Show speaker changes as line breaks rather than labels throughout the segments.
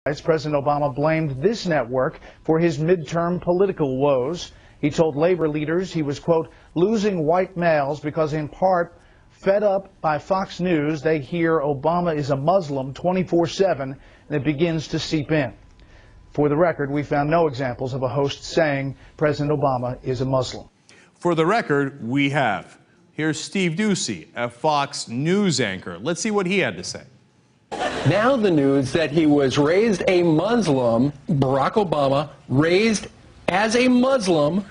President Obama blamed this network for his midterm political woes. He told labor leaders he was, quote, losing white males because, in part, fed up by Fox News, they hear Obama is a Muslim 24/7, and it begins to seep in. For the record, we found no examples of a host saying President Obama is a Muslim.
For the record, we have. Here's Steve Doocy, a Fox News anchor. Let's see what he had to say.
Now the news that he was raised a Muslim, Barack Obama, raised as a Muslim.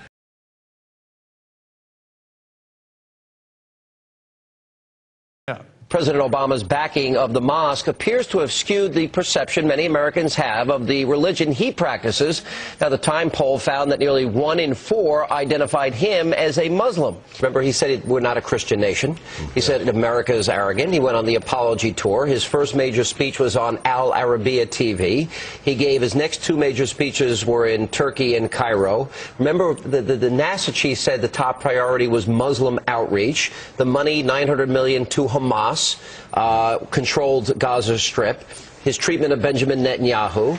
President Obama's backing of the mosque appears to have skewed the perception many Americans have of the religion he practices. Now, the Time poll found that nearly 1 in 4 identified him as a Muslim. Remember, he said we're not a Christian nation. He said America is arrogant. He went on the apology tour. His first major speech was on Al Arabiya TV. He gave his next 2 major speeches were in Turkey and Cairo. Remember, the NASA chief said the top priority was Muslim outreach. The money, $900 million to Hamas. Controlled Gaza Strip, his treatment of Benjamin Netanyahu,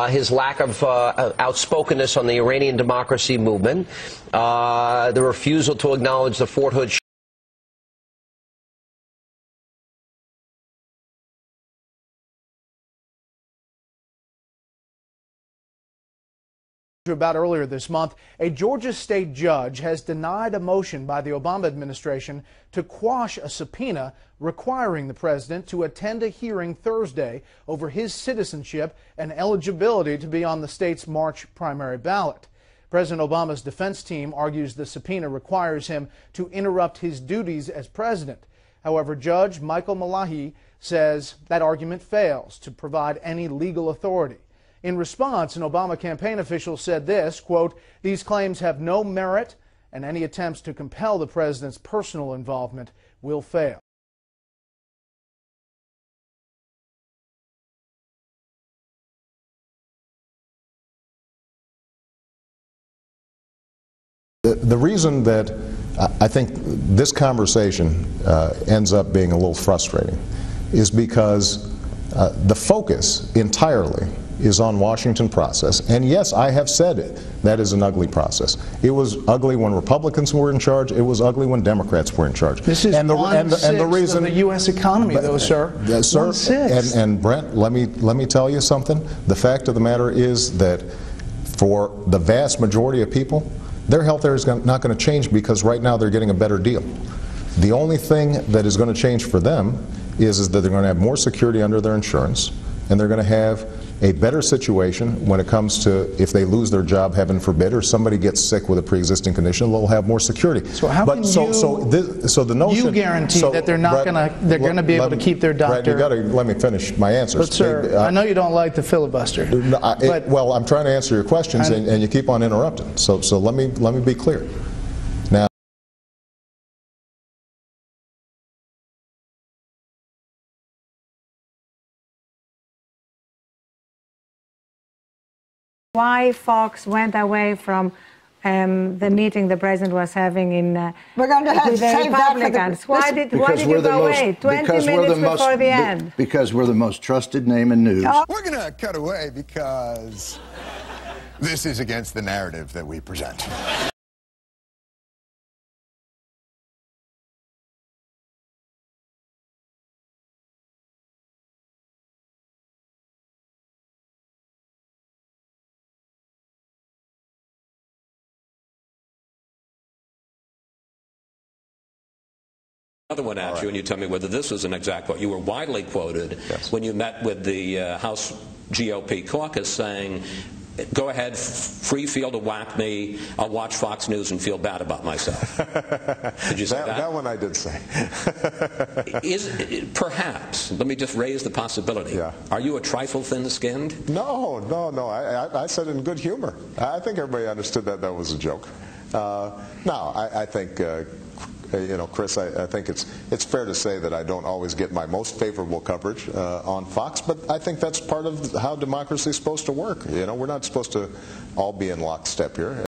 his lack of outspokenness on the Iranian democracy movement, the refusal to acknowledge the Fort Hood
About earlier this month, a Georgia state judge has denied a motion by the Obama administration to quash a subpoena requiring the president to attend a hearing Thursday over his citizenship and eligibility to be on the state's March primary ballot. President Obama's defense team argues the subpoena requires him to interrupt his duties as president. However, Judge Michael Malahi says that argument fails to provide any legal authority. In response, an Obama campaign official said this, quote, these claims have no merit and any attempts to compel the president's personal involvement will fail.
The reason that I think this conversation ends up being a little frustrating is because the focus entirely is on Washington process. And yes, I have said it. That is an ugly process. It was ugly when Republicans were in charge. It was ugly when Democrats were in charge.
This is the reason of the U.S. economy, though, sir.
Sir, and Brent, let me tell you something. The fact of the matter is that for the vast majority of people, their health care is not going to change because right now they're getting a better deal. The only thing that is going to change for them is that they're going to have more security under their insurance, and they're going to have a better situation when it comes to if they lose their job, heaven forbid, or somebody gets sick with a pre-existing condition, they'll have more security.
So how can
the notion,
you guarantee that they're not going to be able to keep their doctor?
Brad, you got to let me finish my answers.
But sir, I know you don't like the filibuster.
Well, I'm trying to answer your questions, and you keep on interrupting. So let me be clear. Now,
why Fox went away from the meeting the president was having in
we're going to have
with the Republicans. Why did you go away 20 minutes before the end?
Because we're the most trusted name in news.
We're going to cut away because this is against the narrative that we present.
Another one at you, and you tell me whether this was an exact quote. You were widely quoted when you met with the House GOP caucus saying, go ahead, free field to whack me, I'll watch Fox News and feel bad about myself. Did you say that?
That one I did say.
Perhaps, let me just raise the possibility.
Yeah.
Are you a trifle thin-skinned?
No. I said in good humor. I think everybody understood that was a joke. I think... Chris, I think it's fair to say that I don't always get my most favorable coverage on Fox, but I think that's part of how democracy is supposed to work. We're not supposed to all be in lockstep here.